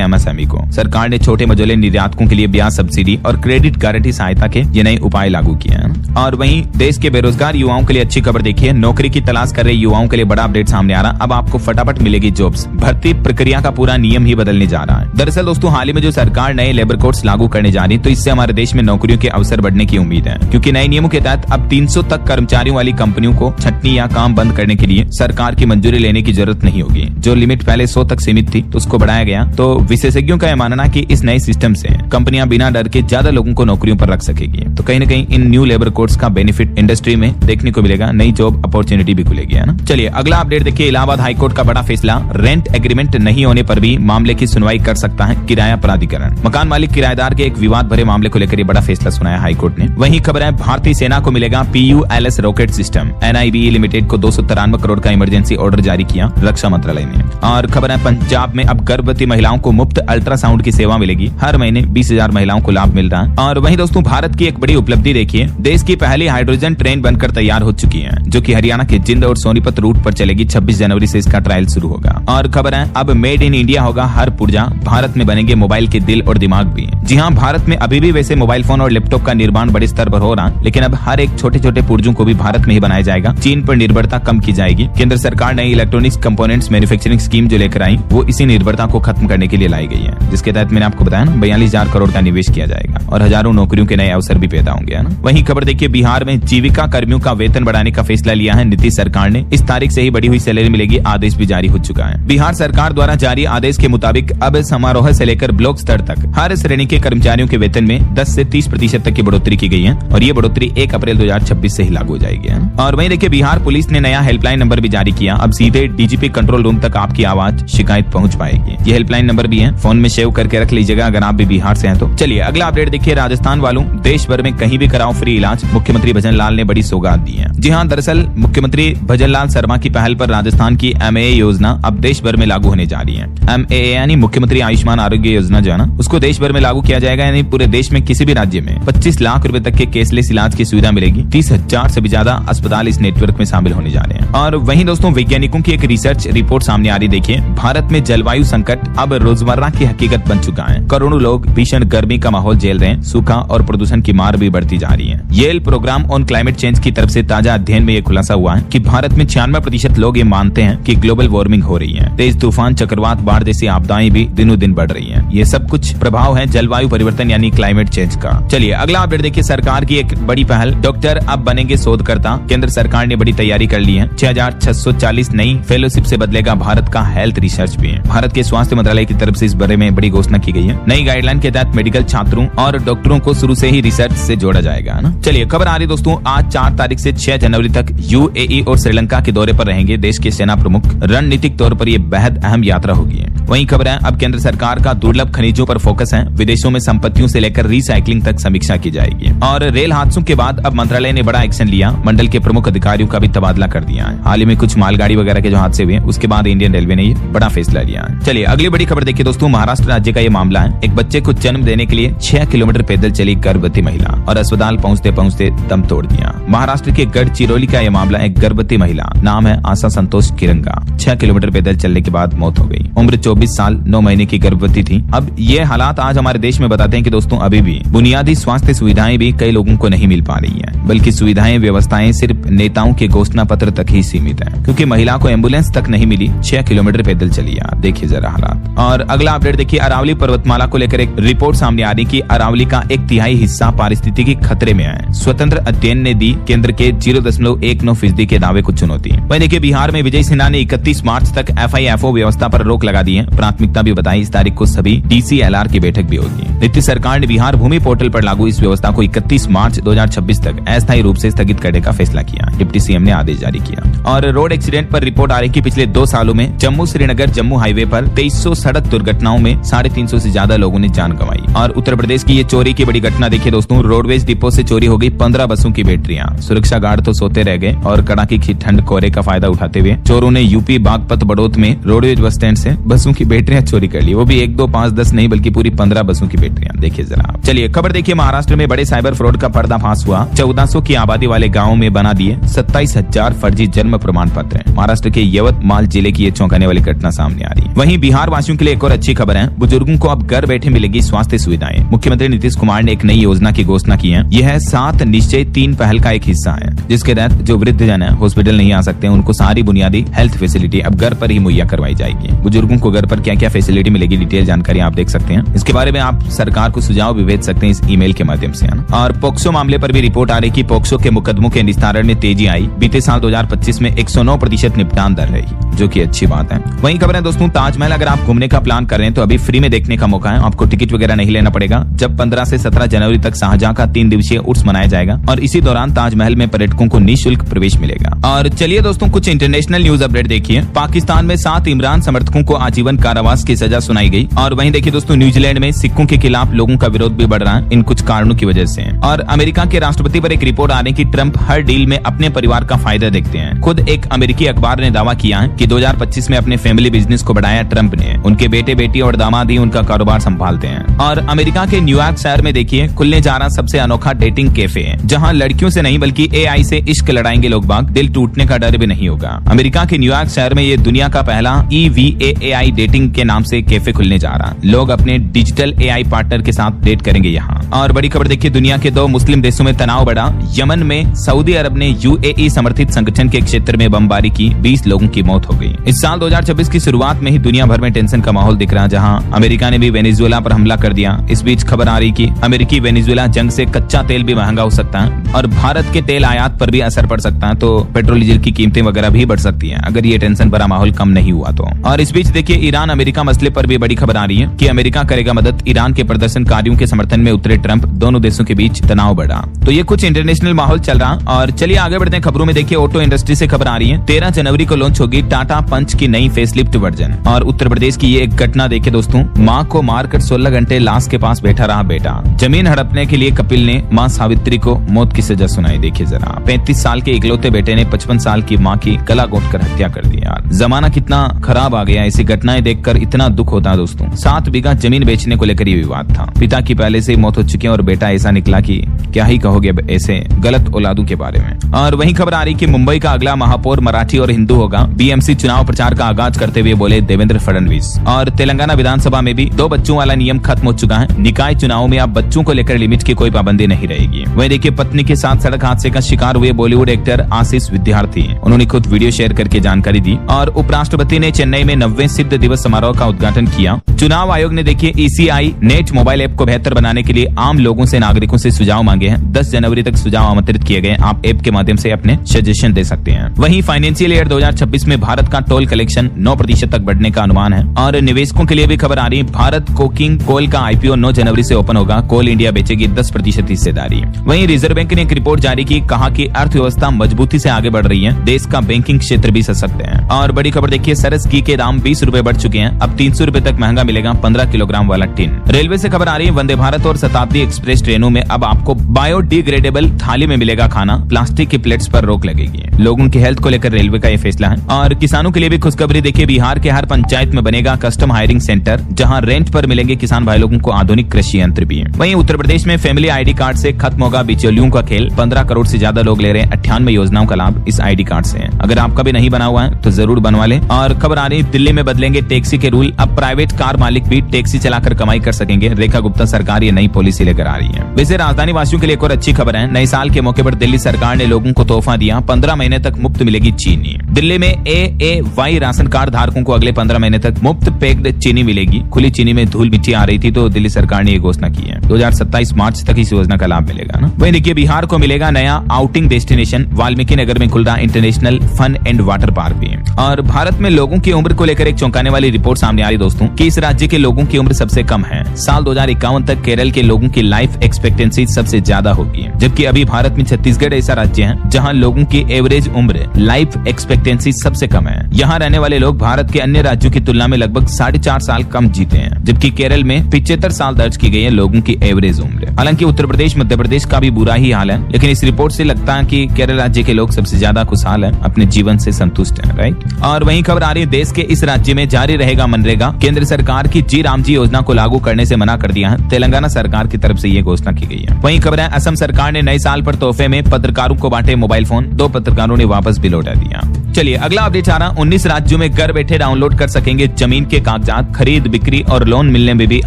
एमएसएमई को। सरकार ने छोटे मझोले निर्यातकों के लिए ब्याज सब्सिडी और क्रेडिट गारंटी सहायता के ये नए उपाय लागू किए हैं। और वहीं देश के बेरोजगार युवाओं के लिए अच्छी खबर देखिए, नौकरी की तलाश कर रहे युवाओं के लिए बड़ा अपडेट सामने आ रहा। अब आपको फटाफट मिलेगी जॉब्स। भर्ती प्रक्रिया का पूरा नियम ही बदलने जा रहा है। दरअसल दोस्तों, हाल ही में जो सरकार नए लेबर कोड्स लागू करने जा रही है, तो इससे हमारे देश में नौकरियों के अवसर बढ़ने की उम्मीद है, क्योंकि नए नियमों के तहत अब 300 तक कर्मचारियों वाली कंपनियों को छटनी या काम बंद करने के लिए सरकार की मंजूरी लेने की जरूरत नहीं होगी। जो लिमिट पहले 100 तक सीमित थी, तो उसको बढ़ाया गया। तो विशेषज्ञों का यह मानना कि इस नए सिस्टम से कंपनियां बिना डर के ज्यादा लोगों को नौकरियों पर रख सकेगी। तो कहीं न कहीं इन न्यू लेबर कोड्स का बेनिफिट इंडस्ट्री में देखने को मिलेगा, नई जॉब अपॉर्चुनिटी भी खुलेगी, है ना। चलिए अगला अपडेट देखिए, इलाहाबाद हाईकोर्ट का बड़ा फैसला, रेंट एग्रीमेंट नहीं होने पर भी मामले की सुनवाई कर सकता है किराया प्राधिकरण। मकान मालिक किराएदार के एक विवाद भरे मामले को लेकर बड़ा फैसला सुनाया हाईकोर्ट ने। वहीं खबर है, भारतीय सेना को मिलेगा PULS rocket system. NIBE limited को 293 करोड़ का इमरजेंसी ऑर्डर जारी किया रक्षा मंत्रालय ने। और खबर है, पंजाब में अब गर्भवती महिलाओं को मुफ्त अल्ट्रासाउंड की सेवा मिलेगी। हर महीने 20,000 महिलाओं को लाभ मिल रहा है। और वहीं दोस्तों, भारत की एक बड़ी उपलब्धि देखिए, देश की पहली हाइड्रोजन ट्रेन बनकर तैयार हो चुकी है, जो कि हरियाणा के जिंद और सोनीपत रूट पर चलेगी। 26 जनवरी से इसका ट्रायल शुरू होगा। और खबर है, अब मेड इन इंडिया होगा हर पुर्जा। भारत में बनेंगे मोबाइल के दिल और दिमाग भी। जी हाँ, भारत में अभी भी वैसे मोबाइल फोन और लैपटॉप का निर्माण बड़े स्तर पर हो रहा है, लेकिन अब हर एक छोटे छोटे पुर्जों को भी भारत में ही बनाया जाएगा। चीन पर निर्भरता कम की जाएगी। केंद्र सरकार ने इलेक्ट्रॉनिक्स कंपोनेंट्स मैन्युफैक्चरिंग स्कीम जो लेकर आई, वो इसी निर्भरता को खत्म करने के लिए लाई गई है, जिसके तहत मैंने आपको बताया ना 42,000 करोड़ का निवेश किया जाएगा और हजारों नौकरियों के नए अवसर भी पैदा होंगे, है ना। वहीं खबर देखिए, बिहार में जीविका कर्मियों का वेतन बढ़ाने का फैसला लिया है नीतीश सरकार ने। इस तारीख से ही बढ़ी हुई सैलरी मिलेगी, आदेश भी जारी हो चुका है। बिहार सरकार द्वारा जारी आदेश के मुताबिक अब समारोह से लेकर ब्लॉक स्तर तक हर श्रेणी के कर्मचारियों के वेतन में 10 से 30% तक की बढ़ोतरी की गई है और ये बढ़ोतरी 1 अप्रैल 2026 से ही लागू हो जाएगी। और वहीं देखिए, बिहार पुलिस ने नया हेल्पलाइन नंबर भी जारी किया। अब सीधे डीजीपी कंट्रोल रूम तक आपकी आवाज शिकायत पहुंच पाएगी। ये हेल्पलाइन नंबर भी है, फोन में सेव करके रख लीजिएगा अगर आप भी बिहार से हैं तो। चलिए अगला अपडेट देखिए, राजस्थान वालों, देश भर में कहीं भी कराओ फ्री इलाज। मुख्यमंत्री भजन लाल ने बड़ी सौगात दी है। जी हाँ, दरअसल मुख्यमंत्री भजन लाल शर्मा की पहल पर राजस्थान की MAA योजना अब देश भर में लागू होने जा रही है। MAA यानी मुख्यमंत्री आयुष्मान आरोग्य योजना जो है ना, उसको देश भर में लागू किया जाएगा। यानी पूरे देश में किसी भी राज्य में 25 लाख रुपए तक के केसलेस इलाज की सुविधा मिलेगी। 30,000 से भी ज्यादा अस्पताल इस नेटवर्क में शामिल होने जा रहे हैं। और वहीं दोस्तों, वैज्ञानिकों की एक रिसर्च रिपोर्ट सामने आ रही। देखिए, भारत में जलवायु संकट अब रोजमर्रा की हकीकत बन चुका है। करोड़ों लोग भीषण गर्मी का माहौल झेल रहे हैं। सूखा और प्रदूषण की मार भी बढ़ती जा रही है। Yale program on climate change की तरफ से ताजा अध्ययन में यह खुलासा हुआ है कि भारत में 96% लोग ये मानते हैं कि ग्लोबल वार्मिंग हो रही है। तेज तूफान, चक्रवात, बाढ़ जैसी आपदाएं भी दिनों दिन बढ़ रही हैं। ये सब कुछ प्रभाव है जलवायु परिवर्तन यानी क्लाइमेट चेंज का। चलिए अगला अपडेट देखिए, सरकार की एक बड़ी पहल, डॉक्टर अब बनेंगे शोधकर्ता। केंद्र सरकार ने बड़ी तैयारी कर ली है। 6,640 नई फेलोशिप से बदलेगा भारत का हेल्थ रिसर्च भी है। भारत के स्वास्थ्य मंत्रालय की तरफ से इस बारे में बड़ी घोषणा की गई है। नई गाइडलाइन के तहत मेडिकल छात्रों और डॉक्टरों को शुरू से ही रिसर्च से जोड़ा जाएगा ना। चलिए खबर आ रही दोस्तों, आज 4 तारीख से 6 जनवरी तक UAE और श्रीलंका के दौरे पर रहेंगे देश के सेना प्रमुख। रणनीतिक तौर पर यह बेहद अहम यात्रा होगी। वहीं खबर है, अब केंद्र सरकार का दुर्लभ खनिजों पर फोकस है। विदेशों में संपत्तियों से लेकर रिसाइकलिंग तक समीक्षा की जाएगी। और रेल हादसों के बाद अब मंत्रालय ने बड़ा एक्शन लिया। मंडल के प्रमुख अधिकारियों का भी तबादला कर दिया है। हाल ही में कुछ मालगाड़ी वगैरह के जो हादसे हुए, उसके बाद इंडियन रेलवे ने ये बड़ा फैसला लिया है। चलिए अगली बड़ी खबर देखिए दोस्तों, महाराष्ट्र राज्य का ये मामला है। एक बच्चे को जन्म देने के लिए 6 किलोमीटर पैदल चली गर्भवती महिला और अस्पताल पहुंचते पहुंचते दम तोड़ दिया। महाराष्ट्र के गढ़चिरौली का यह मामला, एक गर्भवती महिला, नाम है आशा संतोष किरंगा, 6 किलोमीटर पैदल चलने के बाद मौत हो गई। उम्र 24 साल 9 महीने की गर्भवती थी। अब ये हालात आज हमारे देश में बताते हैं कि दोस्तों अभी भी बुनियादी स्वास्थ्य सुविधाएं भी कई लोगों को नहीं मिल पा रही है, बल्कि सुविधाएं व्यवस्थाएं सिर्फ नेताओं के घोषणा पत्र तक ही सीमित है, क्योंकि महिला को एम्बुलेंस तक नहीं मिली। 6 किलोमीटर पैदल चली। यार देखिए जरा हालात। और अगला अपडेट देखिए, अरावली पर्वतमाला को लेकर एक रिपोर्ट सामने आ रही कि अरावली का 1/3 हिस्सा पारिस्थितिकी खतरे में है। स्वतंत्र अध्ययन ने दी केंद्र के 0.19% के दावे को चुनौती। वहीं देखिए, बिहार में विजय सिन्हा ने 31 मार्च तक FIFO व्यवस्था पर रोक लगा दी है। प्राथमिकता भी बताई, इस तारीख को सभी DCLR की बैठक भी होगी। जाएगी। नीतीश सरकार ने बिहार भूमि पोर्टल पर लागू इस व्यवस्था को 31 मार्च 2026 तक अस्थायी रूप से स्थगित करने का फैसला किया। डिप्टी सीएम ने आदेश जारी किया। और रोड एक्सीडेंट पर रिपोर्ट आ रही कि पिछले 2 सालों में जम्मू श्रीनगर जम्मू हाईवे पर 2300 सड़क दुर्घटनाओं में 350 से ज्यादा लोगों ने जान गंवाई। और उत्तर प्रदेश की ये चोरी की बड़ी घटना देखिए दोस्तों, रोडवेज डिपो से चोरी हो गई 15 बसों की बैटरियां। सुरक्षा गार्ड तो सोते रह गए और कड़ाके की ठंड कोहरे का फायदा उठाते हुए चोरों ने यूपी बागपत बड़ौत में रोडवेज बस स्टैंड से बसों की बैटरियां चोरी कर ली। वो भी 1, 2, 5, 10 नहीं बल्कि पूरी 15 बसों की बैटरियां। देखिए जरा। चलिए खबर देखिए, महाराष्ट्र में बड़े साइबर फ्रॉड का पर्दाफाश हुआ। 1400 की आबादी वाले गाँव में बना दिए 27,000 फर्जी जन्म प्रमाण पत्र। महाराष्ट्र के यवतमाल जिले की ये चौंकाने वाली घटना सामने आ रही है। वहीं बिहार वासियों के लिए एक और अच्छी खबर है, बुजुर्गों को अब घर बैठे मिलेगी स्वास्थ्य सुविधाएं। मुख्यमंत्री नीतीश कुमार ने एक नई योजना की घोषणा की है। यह 7 निश्चय 3 पहल का एक हिस्सा है, जिसके तहत जो वृद्ध जन है हॉस्पिटल नहीं आ सकते, उनको सारी बुनियादी हेल्थ फैसिलिटी अब घर पर ही मुहैया करवाई जाएगी। बुजुर्गों को घर पर क्या क्या फैसिलिटी मिलेगी, डिटेल जानकारी आप देख सकते हैं। इसके बारे में आप सरकार को सुझाव भी भेज सकते हैं इस ईमेल के माध्यम से। और पोक्सो मामले पर भी रिपोर्ट आ रही कि पोक्सो के मुकदमों के निस्तारण में तेजी आई। बीते साल 2025 में 109% निपटान दर रही, जो की अच्छी बात है। वहीं खबर है दोस्तों, ताजमहल अगर आप घूमने का प्लान कर रहे हैं तो अभी फ्री में देखने का मौका है। आपको टिकट वगैरह नहीं लेना पड़ेगा। जब 15 से 17 जनवरी तक शाहजहां का 3 दिवसीय उर्स मनाया जाएगा और इसी दौरान ताजमहल में पर्यटकों को निःशुल्क प्रवेश मिलेगा। और चलिए दोस्तों, कुछ इंटरनेशनल न्यूज अपडेट देखिए। पाकिस्तान में 7 इमरान समर्थकों को आजीवन कारावास की सजा सुनाई गई। और वहीं देखिए दोस्तों, न्यूजीलैंड में सिखों के खिलाफ लोगों का विरोध भी बढ़ रहा है इन कुछ कारणों की वजह से। और अमेरिका के राष्ट्रपति पर एक रिपोर्ट आ रही है कि ट्रंप हर डील में अपने परिवार का फायदा देखते हैं। खुद एक अमेरिकी अखबार ने दावा किया है कि 2025 में अपने फैमिली बिजनेस को बढ़ाया ट्रंप ने। उनके बेटे बेटी और दामाद ही उनका कारोबार संभालते हैं। और अमेरिका के न्यूयॉर्क शहर में देखिए खुलने जा रहा सबसे अनोखा डेटिंग कैफे है, जहां लड़कियों से नहीं बल्कि एआई से इश्क लड़ाएंगे लोग बाग। दिल टूटने का डर भी नहीं होगा। अमेरिका के न्यूयॉर्क शहर में ये दुनिया का पहला EVAAI डेटिंग के नाम से कैफे खुलने जा रहा। लोग अपने डिजिटल AI पार्टनर के साथ डेट करेंगे यहाँ। और बड़ी खबर देखिए, दुनिया के 2 मुस्लिम देशों में तनाव बढ़ा। यमन में सऊदी अरब ने UAE समर्थित संगठन के क्षेत्र में बमबारी की, 20 लोगों की मौत हो गई। इस साल 2026 की शुरुआत में ही दुनिया भर में टेंशन का माहौल दिख रहा, जहां अमेरिका ने भी वेनेजुएला पर हमला कर दिया। इस बीच खबर आ रही कि अमेरिकी वेनेजुएला जंग से कच्चा तेल भी महंगा हो सकता है और भारत के तेल आयात पर भी असर पड़ सकता है। तो पेट्रोल डीजल की कीमतें वगैरह भी बढ़ सकती हैं अगर ये टेंशन भरा माहौल कम नहीं हुआ तो। और इस बीच देखिए, ईरान अमेरिका मसले पर भी बड़ी खबर आ रही है कि अमेरिका करेगा मदद। ईरान के प्रदर्शनकारियों के समर्थन में उतरे ट्रंप, दोनों देशों के बीच तनाव बढ़ा। तो ये कुछ इंटरनेशनल माहौल चल रहा। और चलिए आगे बढ़ते हैं खबरों में। देखिए, ऑटो इंडस्ट्री से खबर आ रही है। 13 जनवरी को लॉन्च होगी टाटा पंच की नई फेसलिफ्ट वर्जन। और उत्तर प्रदेश की ये एक घटना देखिए दोस्तों, माँ को मारकर 16 घंटे लाश के पास बैठा रहा बेटा। जमीन हड़पने के लिए कपिल ने माँ सावित्री को मौत की सजा सुनाई। देखिए जरा, 35 साल के इकलौते बेटे ने 55 साल की माँ की गला घोंटकर हत्या कर दी। यार जमाना कितना खराब आ गया। ऐसी घटनाएं देखकर इतना दुख होता है दोस्तों। 7 बीघा जमीन बेचने को लेकर ये विवाद था। पिता की पहले से मौत हो चुकी है और बेटा ऐसा निकला कि क्या ही कहोगे ऐसे गलत औलादों के बारे में। और वहीं खबर आ रही कि मुंबई का अगला महापौर मराठी और हिंदू होगा। BMC चुनाव प्रचार का आगाज करते हुए बोले देवेंद्र फडणवीस। और तेलंगाना विधानसभा में भी 2 बच्चों वाला नियम खत्म हो चुका है। निकाय चुनाव में अब बच्चों को लेकर लिमिट की कोई पाबंदी नहीं रहेगी। वहीं देखिए, पत्नी के साथ सड़क हादसे का शिकार हुए बॉलीवुड एक्टर आशीष विद्यार्थी, उन्होंने खुद वीडियो शेयर करके जानकारी दी। और उपराष्ट्रपति ने चेन्नई में 90वें सिद्ध दिवस समारोह का उद्घाटन किया। चुनाव आयोग ने देखिए ECI नेट मोबाइल ऐप को बेहतर बनाने के लिए आम लोगों से, नागरिकों से सुझाव मांगे हैं। 10 जनवरी तक सुझाव आमंत्रित किए गए। आप ऐप के माध्यम से अपने सजेशन दे सकते हैं। वहीं फाइनेंशियल ईयर 2026 में भारत का टोल कलेक्शन 9% तक बढ़ने का अनुमान है। और निवेशकों के लिए भी खबर आ रही है, भारत कोकिंग कोल का IPO 9 जनवरी से ओपन होगा। कोल इंडिया बेचेगी 10% हिस्सेदारी। वहीं रिजर्व बैंक ने एक रिपोर्ट जारी की, कहा कि अर्थव्यवस्था मजबूती से आगे बढ़ रही है। देश का बैंकिंग क्षेत्र भी सशक्त है। और बड़ी खबर देखिए, सरस घी के दाम 20 रुपए बढ़ चुके हैं। अब 300 रुपए तक महंगा मिलेगा 15 किलोग्राम वाला टिन। रेलवे से खबर आ रही है, वंदे भारत और शताब्दी एक्सप्रेस ट्रेनों में अब आपको बायोडिग्रेडेबल थाली में मिलेगा खाना। प्लास्टिक की प्लेट्स पर रोक लगेगी। लोगों की हेल्थ को लेकर रेलवे का ये फैसला है। और किसानों के लिए भी खुशखबरी देखिए, बिहार के हर पंचायत में बनेगा कस्टम हायरिंग सेंटर, जहां रेंट पर मिलेंगे किसान भाई लोगों को आधुनिक कृषि यंत्र भी। वहीं उत्तर प्रदेश में फैमिली ID कार्ड से खत्म होगा बिचौलियों का खेल। 15 करोड़ से ज्यादा लोग ले रहे हैं 98 योजनाओं का लाभ इस ID कार्ड से। अगर आपका भी नहीं बना हुआ है तो जरूर बनवा लें। और खबर आ रही है, दिल्ली में बदलेंगे टैक्सी के रूल। अब प्राइवेट कार मालिक भी टैक्सी चलाकर कमाई कर सकेंगे। रेखा गुप्ता सरकार ये नई पॉलिसी लेकर आ रही है। वैसे राजधानी वासियों के लिए एक और अच्छी खबर है। नए साल के मौके पर दिल्ली सरकार ने लोगों को तोहफा दिया। 15 महीने तक मुफ्त मिलेगी चीनी। दिल्ली में AAY राशन कार्ड धारकों को अगले 15 महीने तक मुफ्त पैक्ड चीनी मिलेगी। खुली चीनी में धूल मिट्टी आ रही थी तो दिल्ली सरकार ने ये घोषणा की है। 2027 मार्च तक इस योजना का लाभ मिलेगा ना। वहीं देखिए, बिहार को मिलेगा नया आउटिंग डेस्टिनेशन। वाल्मीकि नगर में खुल रहा international fun and water park भी। और भारत में लोगों की उम्र को लेकर एक चौंकाने वाली रिपोर्ट सामने आ रही दोस्तों कि इस राज्य के लोगों की उम्र सबसे कम है। हैं। साल 2051 तक केरल के लोगों की लाइफ एक्सपेक्टेंसी सबसे ज्यादा होगी, जबकि अभी भारत में छत्तीसगढ़ ऐसा राज्य है जहां लोगों की एवरेज उम्र लाइफ एक्सपेक्टेंसी सबसे कम है। यहाँ रहने वाले लोग भारत के अन्य राज्यों की तुलना में लगभग 4.5 साल कम जीते हैं, जबकि केरल में 75 साल दर्ज की गई है लोगों की एवरेज उम्र। हालांकि उत्तर प्रदेश मध्य प्रदेश का भी बुरा ही हाल है, लेकिन इस रिपोर्ट से लगता है कि केरल राज्य के लोग सबसे ज्यादा खुशहाल है, अपने जीवन से संतुष्ट है। राइट। और वहीं खबर आ रही है देश के इस राज्य में जारी रहेगा मनरेगा। केंद्र सरकार की जी राम जी योजना को लागू करने से मना कर दिया है, तेलंगाना सरकार की तरफ से ये घोषणा की गई है। वहीं खबर है असम सरकार ने नए साल पर तोहफे में पत्रकारों को बांटे मोबाइल फोन, 2 पत्रकारों ने वापस भी लौटा दिया। चलिए अगला अपडेट आ रहा, 19 राज्यों में घर बैठे डाउनलोड कर सकेंगे जमीन के कागजात, खरीद बिक्री और लोन मिलने में भी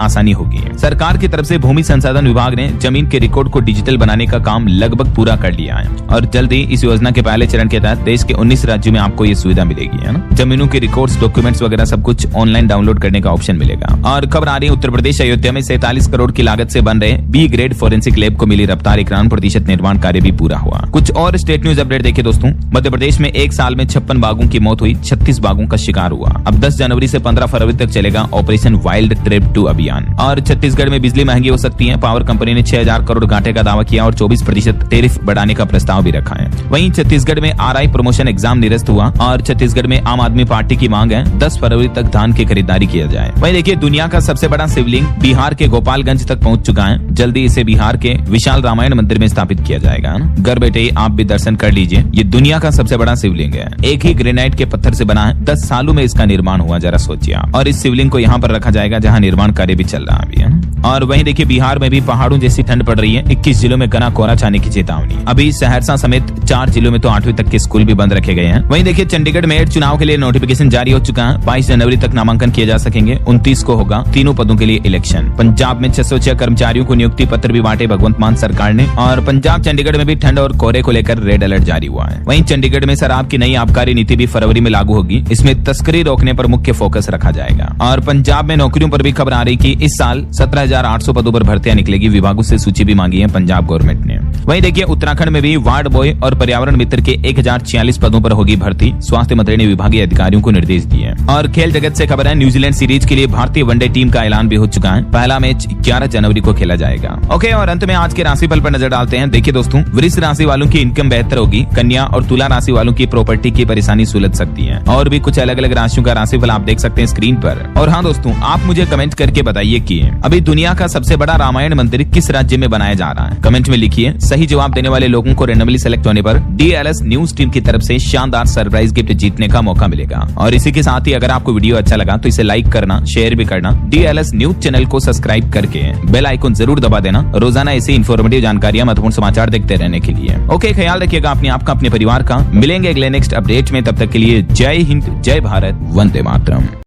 आसानी होगी। सरकार की तरफ से भूमि संसाधन विभाग ने जमीन के रिकॉर्ड को डिजिटल बनाने का काम लगभग पूरा कर लिया है और जल्द ही इस योजना के पहले चरण के तहत देश के 19 राज्यों में आपको ये सुविधा मिलेगी, है ना। जमीनों के रिकॉर्ड्स, डॉक्यूमेंट्स वगैरह सब कुछ ऑनलाइन डाउनलोड करने का ऑप्शन मिलेगा। और खबर आ रही है उत्तर प्रदेश अयोध्या में 47 करोड़ की लागत से बन रहे बी ग्रेड फोरेंसिक लैब को मिली रफ्तार, 91% निर्माण कार्य भी पूरा हुआ। कुछ और स्टेट न्यूज अपडेट देखिए दोस्तों। मध्य प्रदेश में एक साल में 56 बाघों की मौत हुई, 36 बाघों का शिकार हुआ। अब 10 जनवरी से 15 फरवरी तक चलेगा ऑपरेशन वाइल्ड ट्रिप 2 अभियान। और छत्तीसगढ़ में बिजली महंगी हो सकती है, पावर कंपनी ने 6000 करोड़ घाटे का दावा किया और 24% टैरिफ बढ़ाने का प्रस्ताव भी रखा है। वहीं छत्तीसगढ़ में आरआई प्रमोशन एग्जाम निरस्त हुआ और छत्तीसगढ़ में आम आदमी पार्टी की मांग है 10 फरवरी तक धान की खरीदारी किया जाए। वहीं देखिए दुनिया का सबसे बड़ा शिवलिंग बिहार के गोपालगंज तक पहुंच चुका है, जल्दी इसे बिहार के विशाल रामायण मंदिर में स्थापित किया जाएगा। घर बैठे ही आप भी दर्शन कर लीजिए, ये दुनिया का सबसे बड़ा शिवलिंग है, एक ही ग्रेनाइट के पत्थर से बना है, 10 सालों में इसका निर्माण हुआ, जरा सोचिए आप। और इस शिवलिंग को यहाँ पर रखा जाएगा जहाँ निर्माण कार्य भी चल रहा है अभी, है। और वहीं देखिए बिहार में भी पहाड़ों जैसी ठंड पड़ रही है, 21 जिलों में घना कोहरा छाने की चेतावनी। अभी सहरसा समेत 4 जिलों में तो 8वीं तक के स्कूल भी बंद रखे गए हैं। वहीं देखिए चंडीगढ़ मेयर चुनाव के लिए नोटिफिकेशन जारी हो चुका है, 22 जनवरी तक नामांकन किए जा सकेंगे, 29 को होगा तीनों पदों के लिए इलेक्शन। पंजाब में 606 कर्मचारियों को नियुक्ति पत्र भी बांटे भगवंत मान सरकार ने। और पंजाब चंडीगढ़ में भी ठंड और कोहरे को लेकर रेड अलर्ट जारी हुआ है। वहीं चंडीगढ़ में शराब की नई आबकारी नीति भी फरवरी में लागू होगी, इसमें तस्करी रोकने पर मुख्य फोकस रखा जाएगा। और पंजाब में नौकरियों पर भी खबर आ रही कि इस साल 17,800 पदों पर भर्तियां निकलेगी, विभागों से सूची भी मांगी है पंजाब गवर्नमेंट ने। वहीं देखिए उत्तराखंड में भी वार्ड बॉय और पर्यावरण मित्र के 1046 पदों पर होगी भर्ती, स्वास्थ्य मंत्री ने विभागीय अधिकारियों को निर्देश दिए। और खेल जगत से खबर है न्यूजीलैंड सीरीज के लिए भारतीय वनडे टीम का ऐलान भी हो चुका है, पहला मैच 11 जनवरी को खेला जाएगा। ओके, और अंत में आज के राशिफल पर नजर डालते हैं। देखिए दोस्तों, वृष राशि वालों की इनकम बेहतर होगी, कन्या और तुला राशि वालों की प्रॉपर्टी की परेशानी सुलझ सकती है। और भी कुछ अलग अलग राशियों का राशिफल आप देख सकते हैं स्क्रीन पर। और हाँ दोस्तों, आप मुझे कमेंट करके बताइए कि अभी दुनिया का सबसे बड़ा रामायण मंदिर किस राज्य में बनाया जा रहा है, कमेंट में लिखिए। सही जवाब देने वाले लोगों को रैंडमली सेलेक्ट होने पर DLS न्यूज टीम की तरफ से शानदार सरप्राइज गिफ्ट जीतने का मौका मिलेगा। और इसी के साथ ही अगर आपको वीडियो अच्छा लगा तो इसे लाइक करना, शेयर भी करना, DLS न्यूज चैनल को सब्सक्राइब करके बेल आइकन जरूर दबा देना, रोजाना ऐसी इन्फॉर्मेटिव जानकारियां, महत्वपूर्ण समाचार देखते रहने के लिए। ओके, ख्याल रखिएगा अपने आपका, अपने परिवार का। मिलेंगे अगले नेक्स्ट अपडेट में, तब तक के लिए जय हिंद, जय भारत, वंदे मातरम।